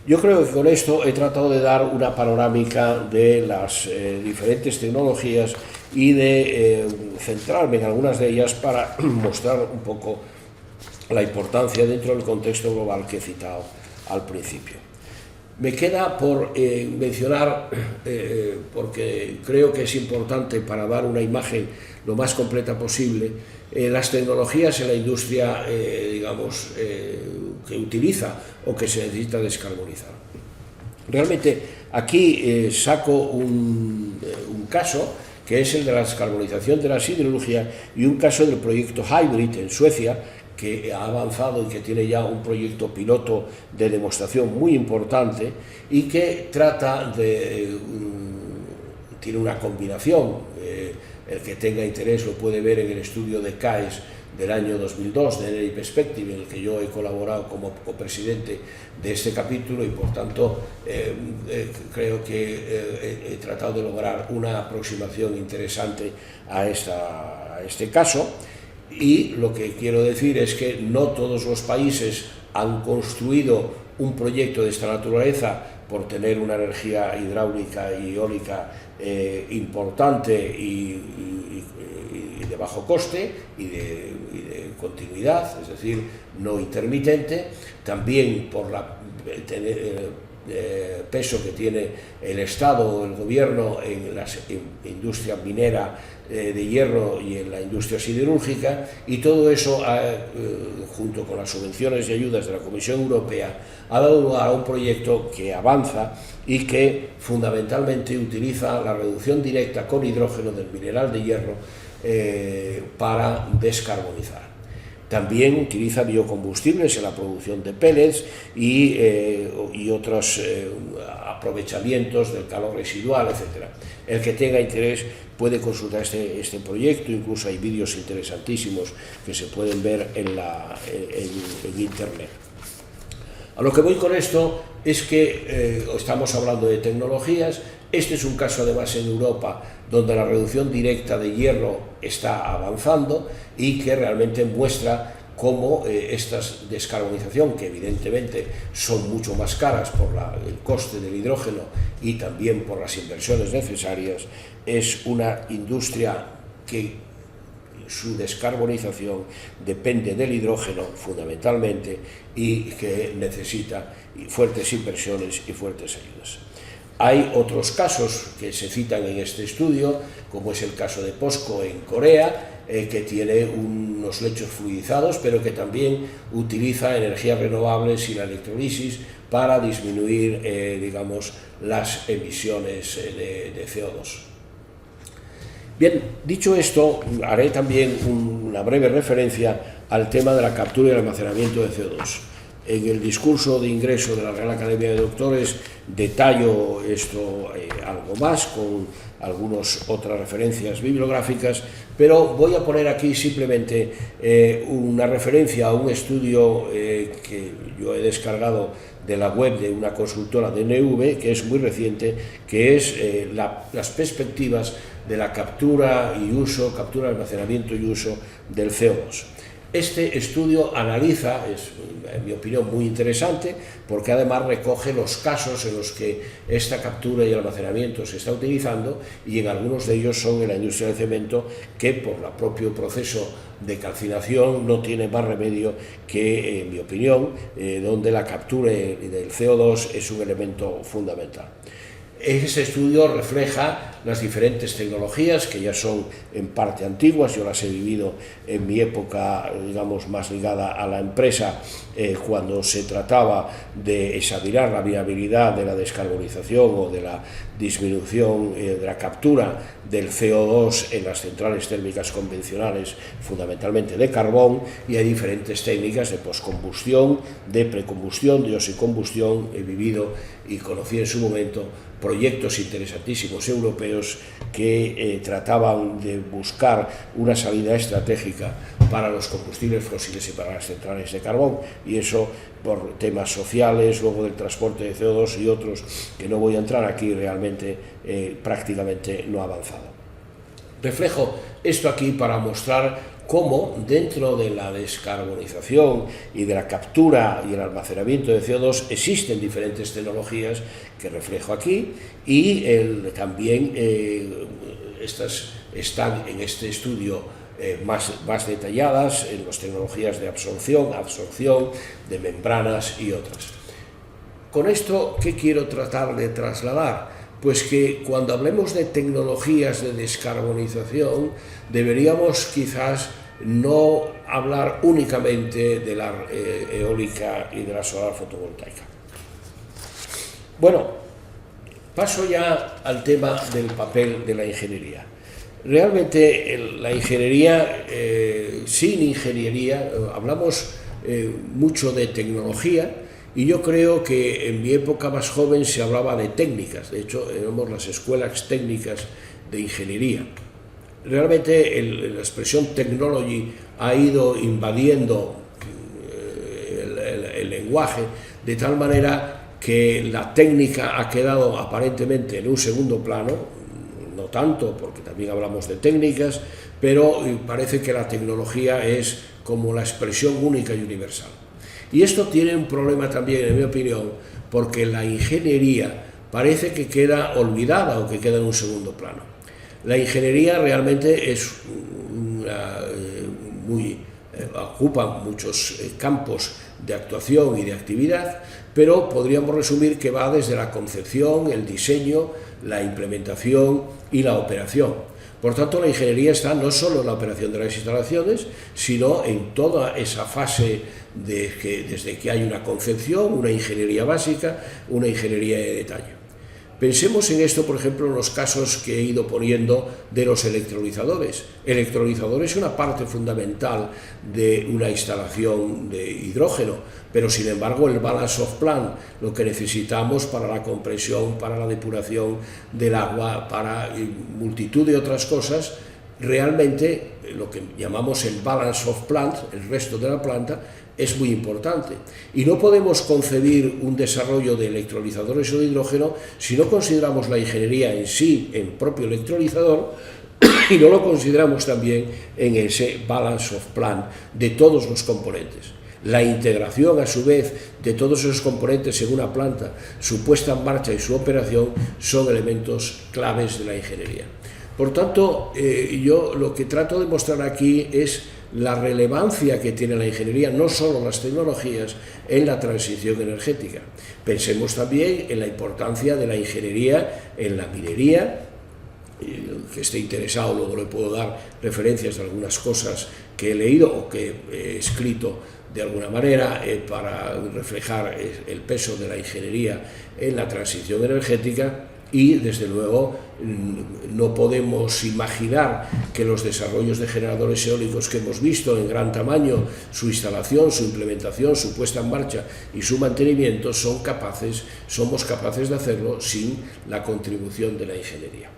yo creo que con esto he tratado de dar una panorámica de las diferentes tecnologías y de centrarme en algunas de ellas para mostrar un poco la importancia dentro del contexto global que he citado al principio. Me queda por mencionar, porque creo que es importante para dar una imagen lo más completa posible, las tecnologías en la industria, que utiliza o que se necesita descarbonizar. Realmente aquí saco un caso, que es el de la descarbonización de la siderurgia, y un caso del proyecto Hybrid en Suecia, que ha avanzado y que tiene ya un proyecto piloto de demostración muy importante, y que tiene una combinación. El que tenga interés lo puede ver en el estudio de CAES del año 2002, de Energy Perspective, en el que yo he colaborado como copresidente de este capítulo, y por tanto creo que he tratado de lograr una aproximación interesante a este caso. Y lo que quiero decir es que no todos los países han construido un proyecto de esta naturaleza por tener una energía hidráulica y eólica importante y de bajo coste y de continuidad, es decir, no intermitente. También por peso que tiene el Estado o el gobierno en la industria minera de hierro y en la industria siderúrgica, y todo eso junto con las subvenciones y ayudas de la Comisión Europea ha dado lugar a un proyecto que avanza y que fundamentalmente utiliza la reducción directa con hidrógeno del mineral de hierro para descarbonizar. También utiliza biocombustibles en la producción de pellets y otros aprovechamientos del calor residual, etc. El que tenga interés puede consultar este proyecto, incluso hay vídeos interesantísimos que se pueden ver en Internet. A lo que voy con esto es que estamos hablando de tecnologías. Este es un caso además en Europa donde la reducción directa de hierro está avanzando y que realmente muestra cómo esta descarbonización, que evidentemente son mucho más caras por el coste del hidrógeno y también por las inversiones necesarias, es una industria que su descarbonización depende del hidrógeno fundamentalmente y que necesita fuertes inversiones y fuertes ayudas. Hay otros casos que se citan en este estudio, como es el caso de POSCO en Corea, que tiene unos lechos fluidizados, pero que también utiliza energías renovables y la electrolisis para disminuir, digamos, las emisiones de CO2. Bien, dicho esto, haré también una breve referencia al tema de la captura y el almacenamiento de CO2. En el discurso de ingreso de la Real Academia de Doctores detallo esto algo más con algunas otras referencias bibliográficas, pero voy a poner aquí simplemente una referencia a un estudio que yo he descargado de la web de una consultora de NV, que es muy reciente, que es las perspectivas de la captura y uso, captura, almacenamiento y uso del CO2. Este estudio analiza, es en mi opinión muy interesante, porque además recoge los casos en los que esta captura y almacenamiento se está utilizando, y en algunos de ellos son en la industria del cemento, que por el propio proceso de calcinación no tiene más remedio que, en mi opinión, donde la captura del CO2 es un elemento fundamental. Ese estudio refleja las diferentes tecnologías que ya son en parte antiguas. Yo las he vivido en mi época, digamos, más ligada a la empresa, cuando se trataba de examinar la viabilidad de la descarbonización o de la disminución de la captura del CO2 en las centrales térmicas convencionales, fundamentalmente de carbón, y hay diferentes técnicas de poscombustión, de precombustión, de osicombustión. He vivido y conocí en su momento proyectos interesantísimos europeos que trataban de buscar una salida estratégica para los combustibles fósiles y para las centrales de carbón, y eso por temas sociales, luego del transporte de CO2 y otros que no voy a entrar aquí, realmente prácticamente no ha avanzado. Reflejo esto aquí para mostrar cómo dentro de la descarbonización y de la captura y el almacenamiento de CO2 existen diferentes tecnologías que reflejo aquí, y también estas están en este estudio más detalladas en las tecnologías de absorción, de membranas y otras. Con esto, ¿qué quiero tratar de trasladar? Pues que cuando hablemos de tecnologías de descarbonización deberíamos quizás no hablar únicamente de la eólica y de la solar fotovoltaica. Bueno, paso ya al tema del papel de la ingeniería. Realmente la ingeniería, sin ingeniería, hablamos mucho de tecnología, y yo creo que en mi época más joven se hablaba de técnicas. De hecho, éramos las escuelas técnicas de ingeniería. Realmente la expresión technology ha ido invadiendo el lenguaje, de tal manera que la técnica ha quedado aparentemente en un segundo plano, no tanto, porque también hablamos de técnicas, pero parece que la tecnología es como la expresión única y universal. Y esto tiene un problema también, en mi opinión, porque la ingeniería parece que queda olvidada o que queda en un segundo plano. La ingeniería realmente ocupa muchos campos de actuación y de actividad, pero podríamos resumir que va desde la concepción, el diseño, la implementación y la operación. Por tanto, la ingeniería está no solo en la operación de las instalaciones, sino en toda esa fase desde que hay una concepción, una ingeniería básica, una ingeniería de detalle. Pensemos en esto, por ejemplo, en los casos que he ido poniendo de los electrolizadores. El electrolizador es una parte fundamental de una instalación de hidrógeno, pero sin embargo el balance of plant, lo que necesitamos para la compresión, para la depuración del agua, para multitud de otras cosas, realmente lo que llamamos el balance of plant, el resto de la planta, es muy importante. Y no podemos concebir un desarrollo de electrolizadores o de hidrógeno si no consideramos la ingeniería en sí, en propio electrolizador, y no lo consideramos también en ese balance of plant de todos los componentes. La integración, a su vez, de todos esos componentes en una planta, su puesta en marcha y su operación son elementos claves de la ingeniería. Por tanto, yo lo que trato de mostrar aquí es la relevancia que tiene la ingeniería, no solo las tecnologías, en la transición energética. Pensemos también en la importancia de la ingeniería en la minería. El que esté interesado, luego le puedo dar referencias de algunas cosas que he leído o que he escrito de alguna manera para reflejar el peso de la ingeniería en la transición energética. Y, desde luego, no podemos imaginar que los desarrollos de generadores eólicos que hemos visto en gran tamaño, su instalación, su implementación, su puesta en marcha y su mantenimiento, somos capaces de hacerlo sin la contribución de la ingeniería.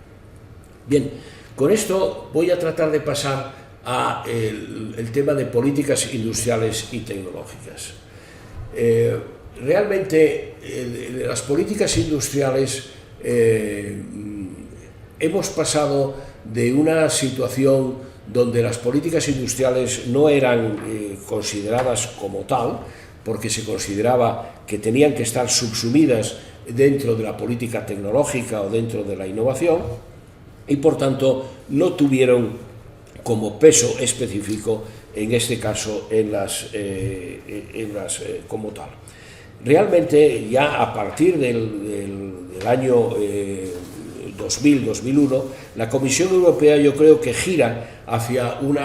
Bien, con esto voy a tratar de pasar al tema de políticas industriales y tecnológicas. Realmente, las políticas industriales hemos pasado de una situación donde las políticas industriales no eran consideradas como tal, porque se consideraba que tenían que estar subsumidas dentro de la política tecnológica o dentro de la innovación, y por tanto no tuvieron como peso específico, en este caso, como tal. Realmente, ya a partir del año 2000-2001, la Comisión Europea, yo creo que gira hacia un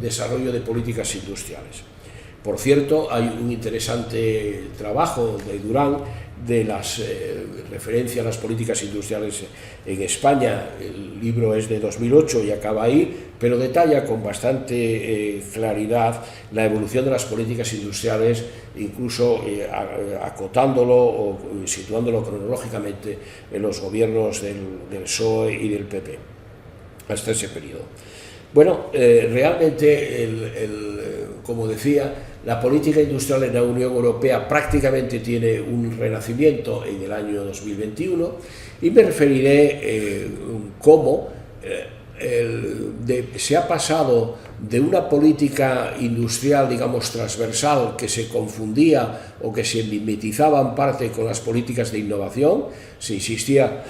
desarrollo de políticas industriales. Por cierto, hay un interesante trabajo de Durán de las referencia a las políticas industriales en España. El libro es de 2008 y acaba ahí, pero detalla con bastante claridad la evolución de las políticas industriales, incluso acotándolo o situándolo cronológicamente en los gobiernos del PSOE y del PP hasta ese periodo. Bueno, realmente, como decía, la política industrial en la Unión Europea prácticamente tiene un renacimiento en el año 2021, y me referiré cómo se ha pasado de una política industrial, digamos, transversal, que se confundía o que se mimetizaba en parte con las políticas de innovación. Se insistía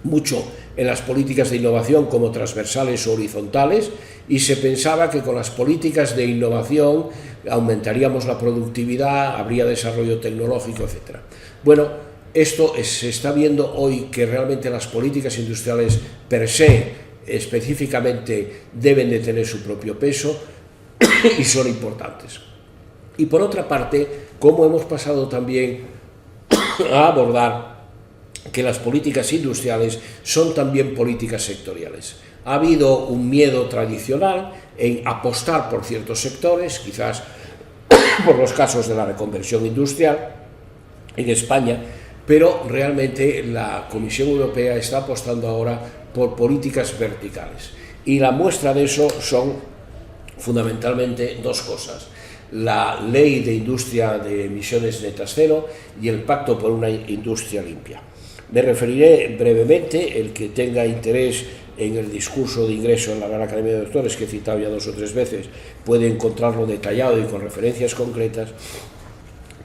mucho en las políticas de innovación como transversales o horizontales, y se pensaba que con las políticas de innovación aumentaríamos la productividad, habría desarrollo tecnológico, etc. Bueno, esto se está viendo hoy, que realmente las políticas industriales per se, específicamente, deben de tener su propio peso y son importantes. Y por otra parte, cómo hemos pasado también a abordar que las políticas industriales son también políticas sectoriales. Ha habido un miedo tradicional en apostar por ciertos sectores, quizás por los casos de la reconversión industrial en España, pero realmente la Comisión Europea está apostando ahora por políticas verticales. Y la muestra de eso son fundamentalmente dos cosas: la Ley de Industria de Emisiones Netas Cero y el Pacto por una Industria Limpia. Me referiré brevemente. El que tenga interés en el discurso de ingreso en la Real Academia de Doctores, que he citado ya 2 o 3 veces, puede encontrarlo detallado y con referencias concretas.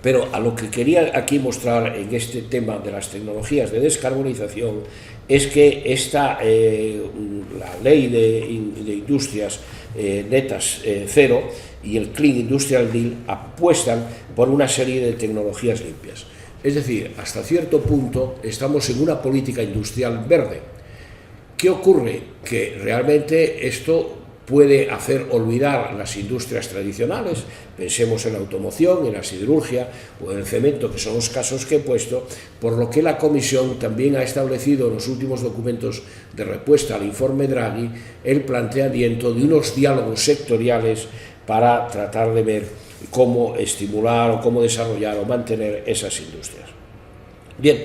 Pero a lo que quería aquí mostrar en este tema de las tecnologías de descarbonización es que la Ley de Industrias Netas Cero y el Clean Industrial Deal apuestan por una serie de tecnologías limpias. Es decir, hasta cierto punto estamos en una política industrial verde. ¿Qué ocurre? Que realmente esto puede hacer olvidar las industrias tradicionales. Pensemos en la automoción, en la siderurgia o en el cemento, que son los casos que he puesto, por lo que la Comisión también ha establecido en los últimos documentos de respuesta al informe Draghi el planteamiento de unos diálogos sectoriales para tratar de ver cómo estimular o cómo desarrollar o mantener esas industrias. Bien,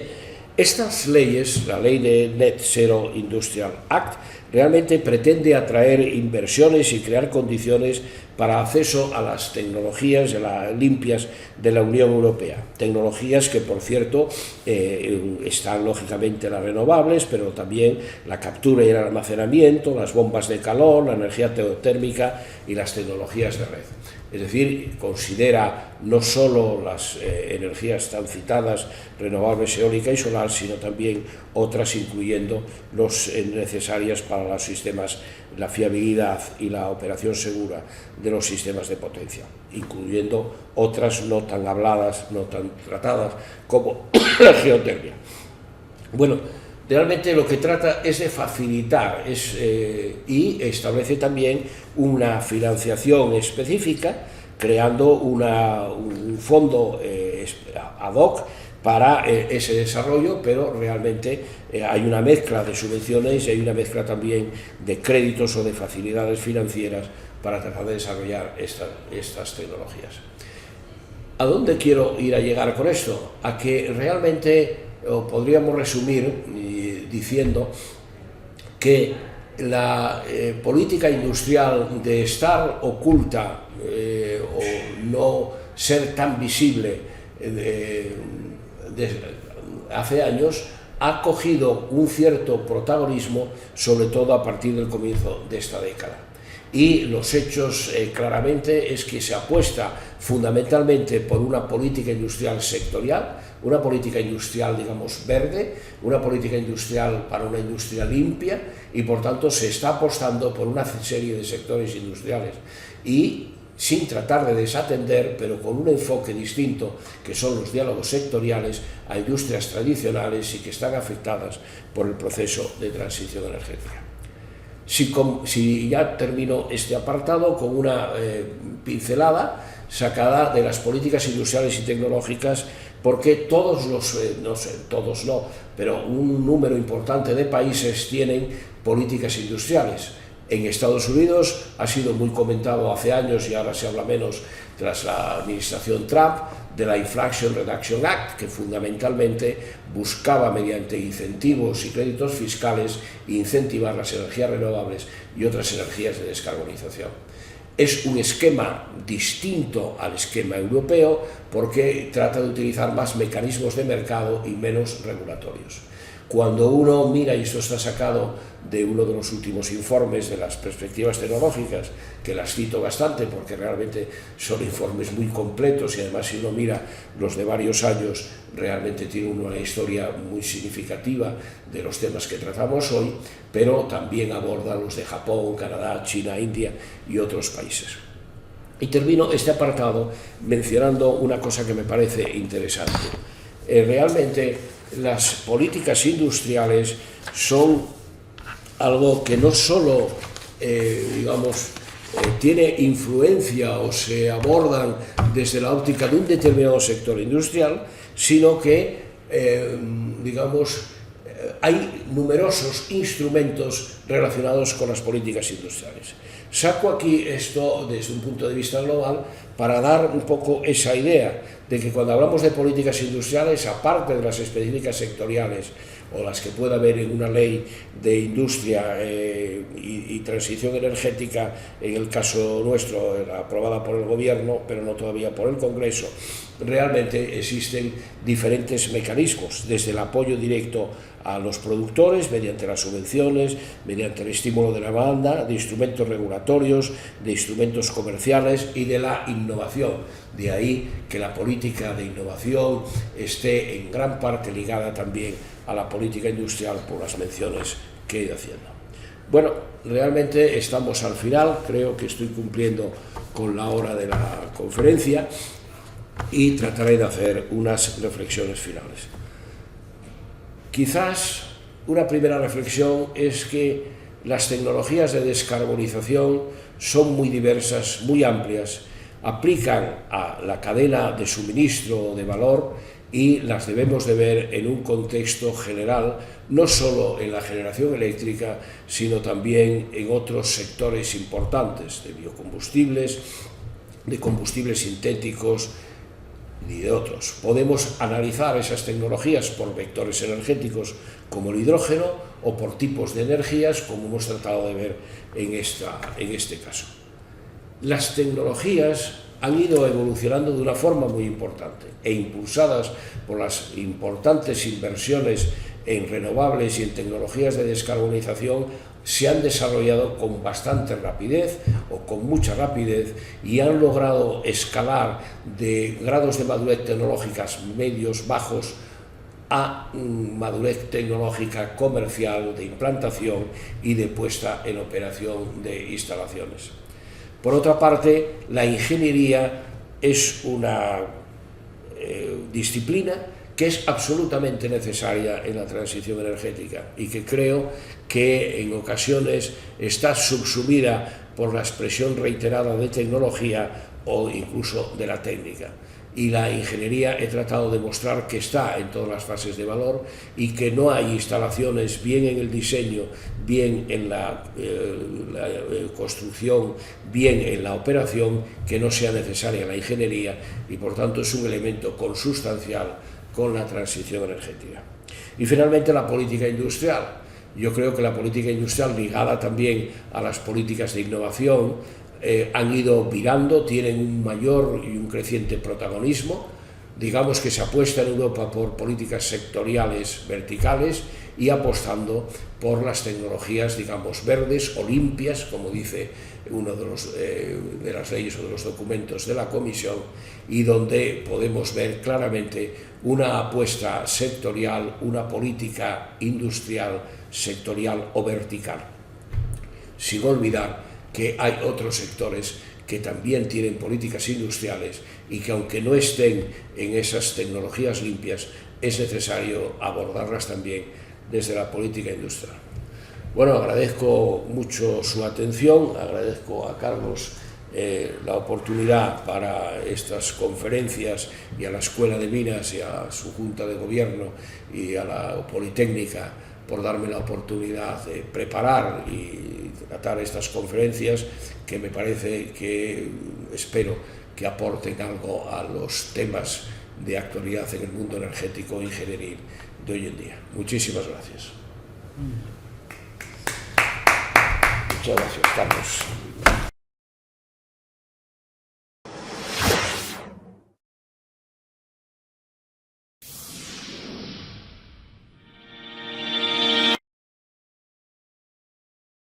estas leyes, la ley de Net Zero Industrial Act, realmente pretende atraer inversiones y crear condiciones para acceso a las tecnologías limpias de la Unión Europea. Tecnologías que, por cierto, están lógicamente las renovables, pero también la captura y el almacenamiento, las bombas de calor, la energía geotérmica y las tecnologías de red. Es decir, considera no solo las energías tan citadas, renovables, eólica y solar, sino también otras, incluyendo las necesarias para los sistemas, la fiabilidad y la operación segura de los sistemas de potencia, incluyendo otras no tan habladas, no tan tratadas, como la geotermia. Bueno, realmente lo que trata es de facilitar y establece también una financiación específica, creando un fondo ad hoc para ese desarrollo, pero realmente hay una mezcla de subvenciones y hay una mezcla también de créditos o de facilidades financieras para tratar de desarrollar estas tecnologías. ¿A dónde quiero ir a llegar con esto? A que realmente podríamos resumir diciendo que la política industrial de estar oculta o no ser tan visible hace años ha cogido un cierto protagonismo, sobre todo a partir del comienzo de esta década. Y los hechos claramente es que se apuesta fundamentalmente por una política industrial sectorial, una política industrial, digamos, verde, una política industrial para una industria limpia, y por tanto se está apostando por una serie de sectores industriales y sin tratar de desatender, pero con un enfoque distinto, que son los diálogos sectoriales, a industrias tradicionales y que están afectadas por el proceso de transición energética. Si ya termino este apartado con una pincelada sacada de las políticas industriales y tecnológicas, porque todos no, pero un número importante de países tienen políticas industriales. En Estados Unidos ha sido muy comentado hace años y ahora se habla menos tras la administración Trump de la Inflation Reduction Act, que fundamentalmente buscaba mediante incentivos y créditos fiscales incentivar las energías renovables y otras energías de descarbonización. Es un esquema distinto al esquema europeo porque trata de utilizar más mecanismos de mercado y menos regulatorios. Cuando uno mira, y esto está sacado de uno de los últimos informes de las perspectivas tecnológicas, que las cito bastante porque realmente son informes muy completos y además si uno mira los de varios años realmente tiene una historia muy significativa de los temas que tratamos hoy, pero también aborda los de Japón, Canadá, China, India y otros países. Y termino este apartado mencionando una cosa que me parece interesante. Realmente las políticas industriales son algo que no solo, tiene influencia o se abordan desde la óptica de un determinado sector industrial, sino que, hay numerosos instrumentos relacionados con las políticas industriales. Saco aquí esto desde un punto de vista global para dar un poco esa idea de que cuando hablamos de políticas industriales, aparte de las específicas sectoriales o las que pueda haber en una ley de industria y transición energética, en el caso nuestro, aprobada por el Gobierno, pero no todavía por el Congreso, realmente existen diferentes mecanismos, desde el apoyo directo a los productores mediante las subvenciones, mediante el estímulo de la demanda, de instrumentos regulatorios, de instrumentos comerciales y de la innovación. De ahí que la política de innovación esté en gran parte ligada también a la política industrial por las menciones que he ido haciendo. Bueno, realmente estamos al final, creo que estoy cumpliendo con la hora de la conferencia y trataré de hacer unas reflexiones finales. Quizás una primera reflexión es que las tecnologías de descarbonización son muy diversas, muy amplias, aplican a la cadena de suministro de valor y las debemos de ver en un contexto general, no solo en la generación eléctrica, sino también en otros sectores importantes de biocombustibles, de combustibles sintéticos y de otros. Podemos analizar esas tecnologías por vectores energéticos como el hidrógeno o por tipos de energías, como hemos tratado de ver en este caso. Las tecnologías han ido evolucionando de una forma muy importante e impulsadas por las importantes inversiones en renovables y en tecnologías de descarbonización, se han desarrollado con bastante rapidez o con mucha rapidez y han logrado escalar de grados de madurez tecnológicas medios, bajos, a madurez tecnológica comercial, de implantación y de puesta en operación de instalaciones. Por otra parte, la ingeniería es una disciplina que es absolutamente necesaria en la transición energética y que creo que en ocasiones está subsumida por la expresión reiterada de tecnología o incluso de la técnica. Y la ingeniería he tratado de mostrar que está en todas las fases de valor y que no hay instalaciones, bien en el diseño, bien en la construcción, bien en la operación, que no sea necesaria la ingeniería y por tanto es un elemento consustancial con la transición energética. Y finalmente la política industrial. Yo creo que la política industrial, ligada también a las políticas de innovación, han ido virando, tienen un mayor y un creciente protagonismo. Digamos que se apuesta en Europa por políticas sectoriales verticales y apostando por las tecnologías, digamos, verdes o limpias, como dice uno de las leyes o de los documentos de la Comisión, y donde podemos ver claramente una apuesta sectorial, una política industrial sectorial o vertical, sin olvidar que hay otros sectores que también tienen políticas industriales y que aunque no estén en esas tecnologías limpias, es necesario abordarlas también desde la política industrial. Bueno, agradezco mucho su atención, agradezco a Carlos la oportunidad para estas conferencias y a la Escuela de Minas y a su Junta de Gobierno y a la Politécnica por darme la oportunidad de preparar y tratar estas conferencias que me parece que espero que aporten algo a los temas de actualidad en el mundo energético e ingenieril de hoy en día. Muchísimas gracias. Muchas gracias, Carlos.